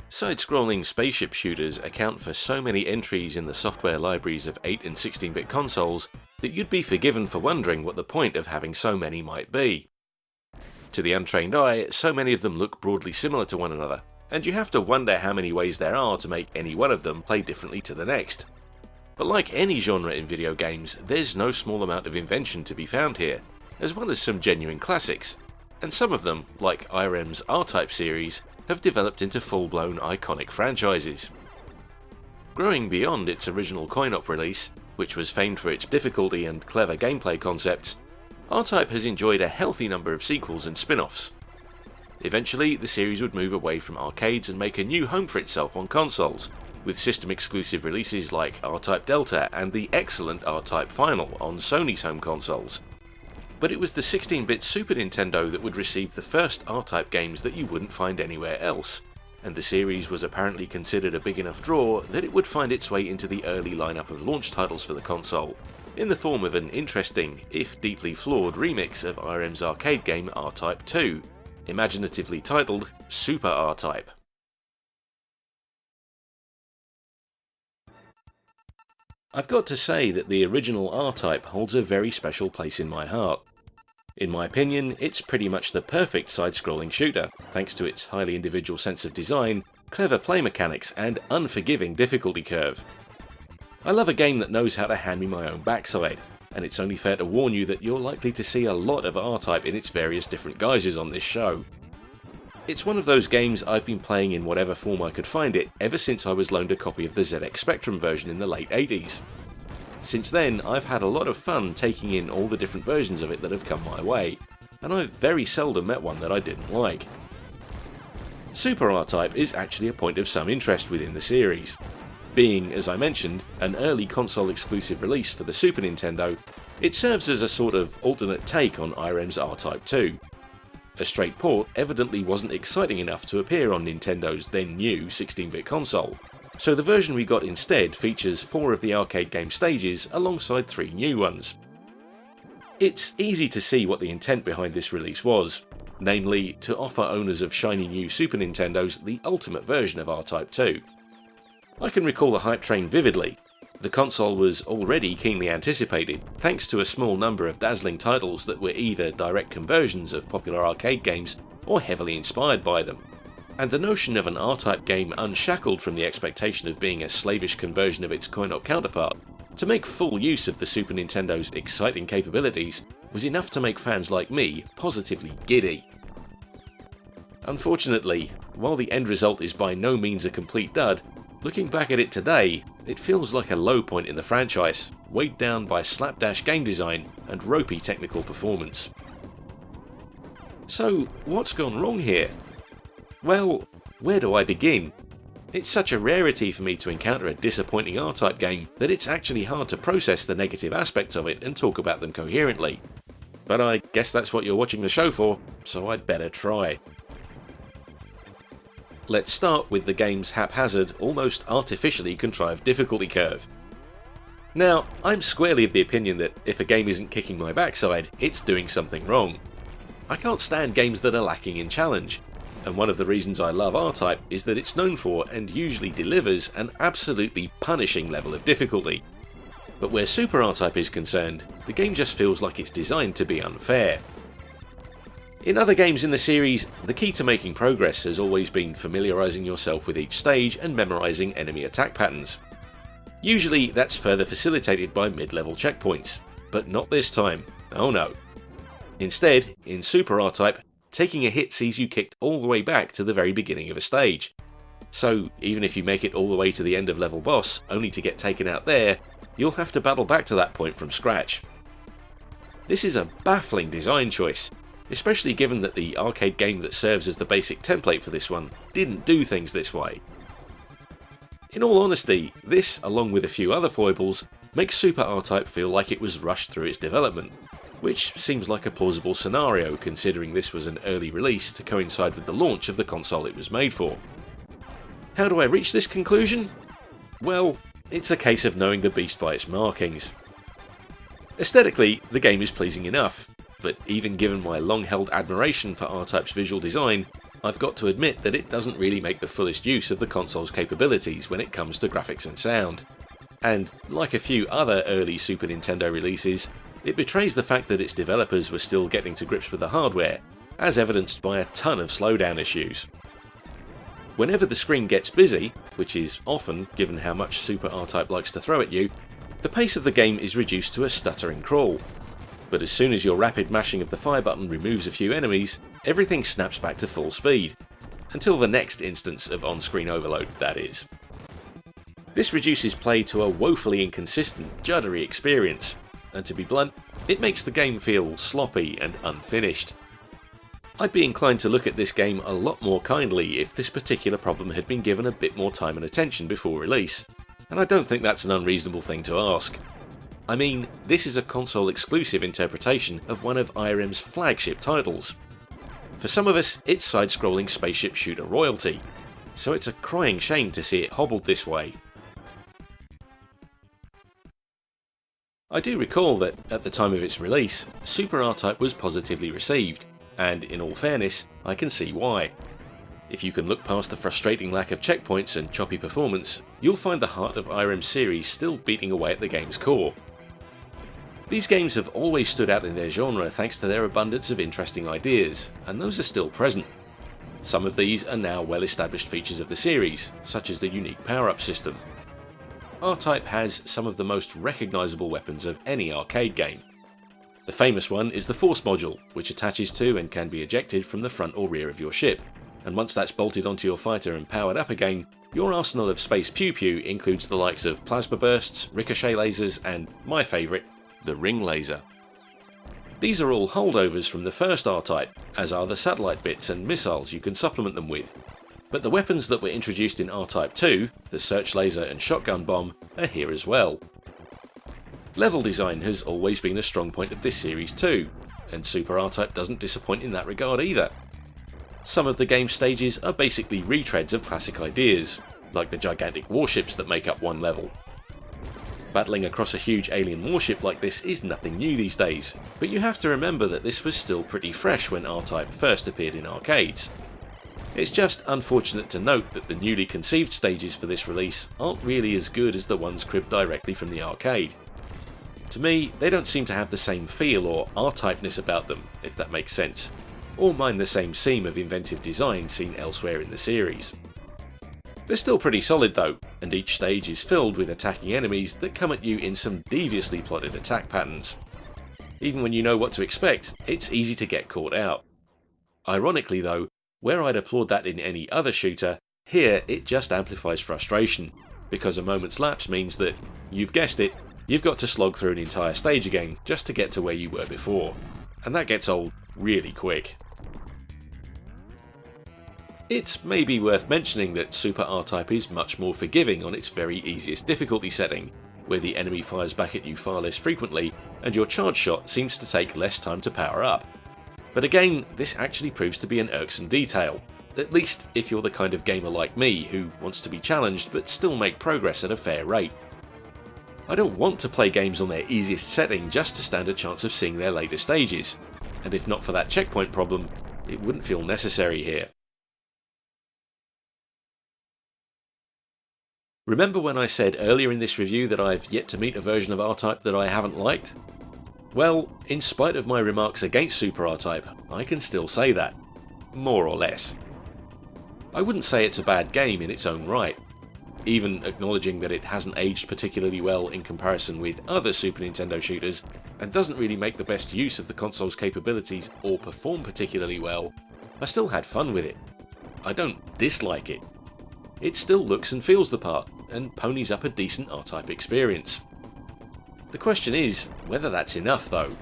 Side-scrolling spaceship shooters account for so many entries in the software libraries of 8 and 16-bit consoles that you'd be forgiven for wondering what the point of having so many might be. To the untrained eye, so many of them look broadly similar to one another, and you have to wonder how many ways there are to make any one of them play differently to the next. But like any genre in video games, there's no small amount of invention to be found here, as well as some genuine classics, and some of them, like Irem's R-Type series, have developed into full-blown iconic franchises. Growing beyond its original coin-op release, which was famed for its difficulty and clever gameplay concepts, R-Type has enjoyed a healthy number of sequels and spin-offs. Eventually, the series would move away from arcades and make a new home for itself on consoles, with system-exclusive releases like R-Type Delta and the excellent R-Type Final on Sony's home consoles. But it was the 16-bit Super Nintendo that would receive the first R-Type games that you wouldn't find anywhere else, and the series was apparently considered a big enough draw that it would find its way into the early lineup of launch titles for the console, in the form of an interesting, if deeply flawed, remix of Irem's arcade game R-Type 2, imaginatively titled Super R-Type. I've got to say that the original R-Type holds a very special place in my heart. In my opinion, it's pretty much the perfect side-scrolling shooter, thanks to its highly individual sense of design, clever play mechanics, and unforgiving difficulty curve. I love a game that knows how to hand me my own backside, and it's only fair to warn you that you're likely to see a lot of R-Type in its various different guises on this show. It's one of those games I've been playing in whatever form I could find it ever since I was loaned a copy of the ZX Spectrum version in the late 80s. Since then, I've had a lot of fun taking in all the different versions of it that have come my way, and I've very seldom met one that I didn't like. Super R-Type is actually a point of some interest within the series. Being, as I mentioned, an early console exclusive release for the Super Nintendo, it serves as a sort of alternate take on Irem's R-Type 2. A straight port evidently wasn't exciting enough to appear on Nintendo's then new 16-bit console, so the version we got instead features 4 of the arcade game stages alongside 3 new ones. It's easy to see what the intent behind this release was, namely to offer owners of shiny new Super Nintendos the ultimate version of R-Type 2. I can recall the hype train vividly. The console was already keenly anticipated, thanks to a small number of dazzling titles that were either direct conversions of popular arcade games or heavily inspired by them. And the notion of an R-Type game unshackled from the expectation of being a slavish conversion of its coin-op counterpart, to make full use of the Super Nintendo's exciting capabilities, was enough to make fans like me positively giddy. Unfortunately, while the end result is by no means a complete dud, looking back at it today, it feels like a low point in the franchise, weighed down by slapdash game design and ropey technical performance. So, what's gone wrong here? Well, where do I begin? It's such a rarity for me to encounter a disappointing R-Type game that it's actually hard to process the negative aspects of it and talk about them coherently. But I guess that's what you're watching the show for, so I'd better try. Let's start with the game's haphazard, almost artificially contrived difficulty curve. Now, I'm squarely of the opinion that if a game isn't kicking my backside, it's doing something wrong. I can't stand games that are lacking in challenge, and one of the reasons I love R-Type is that it's known for and usually delivers an absolutely punishing level of difficulty. But where Super R-Type is concerned, the game just feels like it's designed to be unfair. In other games in the series, the key to making progress has always been familiarising yourself with each stage and memorising enemy attack patterns. Usually that's further facilitated by mid-level checkpoints, but not this time, oh no. Instead, in Super R-Type, taking a hit sees you kicked all the way back to the very beginning of a stage. So even if you make it all the way to the end of level boss, only to get taken out there, you'll have to battle back to that point from scratch. This is a baffling design choice, especially given that the arcade game that serves as the basic template for this one didn't do things this way. In all honesty, this, along with a few other foibles, makes Super R-Type feel like it was rushed through its development, which seems like a plausible scenario considering this was an early release to coincide with the launch of the console it was made for. How do I reach this conclusion? Well, it's a case of knowing the beast by its markings. Aesthetically, the game is pleasing enough, but even given my long-held admiration for R-Type's visual design, I've got to admit that it doesn't really make the fullest use of the console's capabilities when it comes to graphics and sound. And, like a few other early Super Nintendo releases, it betrays the fact that its developers were still getting to grips with the hardware, as evidenced by a ton of slowdown issues. Whenever the screen gets busy, which is often given how much Super R-Type likes to throw at you, the pace of the game is reduced to a stuttering crawl. But as soon as your rapid mashing of the fire button removes a few enemies, everything snaps back to full speed. Until the next instance of on-screen overload, that is. This reduces play to a woefully inconsistent, juddery experience, and to be blunt, it makes the game feel sloppy and unfinished. I'd be inclined to look at this game a lot more kindly if this particular problem had been given a bit more time and attention before release, and I don't think that's an unreasonable thing to ask. I mean, this is a console-exclusive interpretation of one of Irem's flagship titles. For some of us, it's side-scrolling spaceship shooter royalty, so it's a crying shame to see it hobbled this way. I do recall that, at the time of its release, Super R-Type was positively received, and in all fairness, I can see why. If you can look past the frustrating lack of checkpoints and choppy performance, you'll find the heart of Irem's series still beating away at the game's core. These games have always stood out in their genre thanks to their abundance of interesting ideas, and those are still present. Some of these are now well-established features of the series, such as the unique Powerup system. R-Type has some of the most recognisable weapons of any arcade game. The famous one is the Force module, which attaches to and can be ejected from the front or rear of your ship, and once that's bolted onto your fighter and powered up again, your arsenal of space pew-pew includes the likes of plasma bursts, ricochet lasers, and, my favourite, the ring laser. These are all holdovers from the first R-Type, as are the satellite bits and missiles you can supplement them with. But the weapons that were introduced in R-Type 2, the search laser and shotgun bomb, are here as well. Level design has always been a strong point of this series too, and Super R-Type doesn't disappoint in that regard either. Some of the game's stages are basically retreads of classic ideas, like the gigantic warships that make up one level. Battling across a huge alien warship like this is nothing new these days, but you have to remember that this was still pretty fresh when R-Type first appeared in arcades. It's just unfortunate to note that the newly conceived stages for this release aren't really as good as the ones cribbed directly from the arcade. To me, they don't seem to have the same feel or R-Typeness about them, if that makes sense, or mind the same seam of inventive design seen elsewhere in the series. They're still pretty solid though, and each stage is filled with attacking enemies that come at you in some deviously plotted attack patterns. Even when you know what to expect, it's easy to get caught out. Ironically though, where I'd applaud that in any other shooter, here it just amplifies frustration, because a moment's lapse means that, you've guessed it, you've got to slog through an entire stage again just to get to where you were before, and that gets old really quick. It's maybe worth mentioning that Super R-Type is much more forgiving on its very easiest difficulty setting, where the enemy fires back at you far less frequently and your charge shot seems to take less time to power up. But again, this actually proves to be an irksome detail, at least if you're the kind of gamer like me who wants to be challenged but still make progress at a fair rate. I don't want to play games on their easiest setting just to stand a chance of seeing their later stages, and if not for that checkpoint problem, it wouldn't feel necessary here. Remember when I said earlier in this review that I've yet to meet a version of R-Type that I haven't liked? Well, in spite of my remarks against Super R-Type, I can still say that. More or less. I wouldn't say it's a bad game in its own right, even acknowledging that it hasn't aged particularly well in comparison with other Super Nintendo shooters, and doesn't really make the best use of the console's capabilities or perform particularly well. I still had fun with it. I don't dislike it. It still looks and feels the part, and ponies up a decent R-Type experience. The question is whether that's enough though.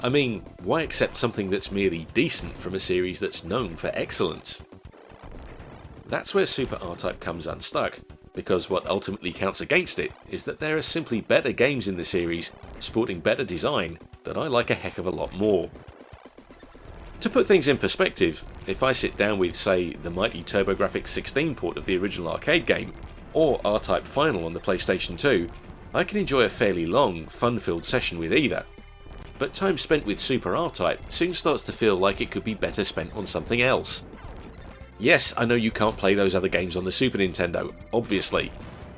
I mean, why accept something that's merely decent from a series that's known for excellence? That's where Super R-Type comes unstuck, because what ultimately counts against it is that there are simply better games in the series, sporting better design, that I like a heck of a lot more. To put things in perspective, if I sit down with, say, the mighty TurboGrafx 16 port of the original arcade game, or R-Type Final on the PlayStation 2, I can enjoy a fairly long, fun-filled session with either. But time spent with Super R-Type soon starts to feel like it could be better spent on something else. Yes, I know you can't play those other games on the Super Nintendo, obviously,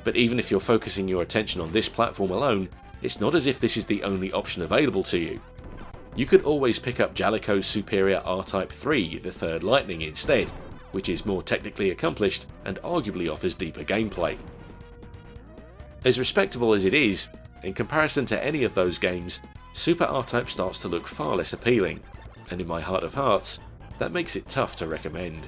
but even if you're focusing your attention on this platform alone, it's not as if this is the only option available to you. You could always pick up Jaleco's superior R-Type 3, the third Lightning, instead, which is more technically accomplished and arguably offers deeper gameplay. As respectable as it is, in comparison to any of those games, Super R-Type starts to look far less appealing, and in my heart of hearts, that makes it tough to recommend.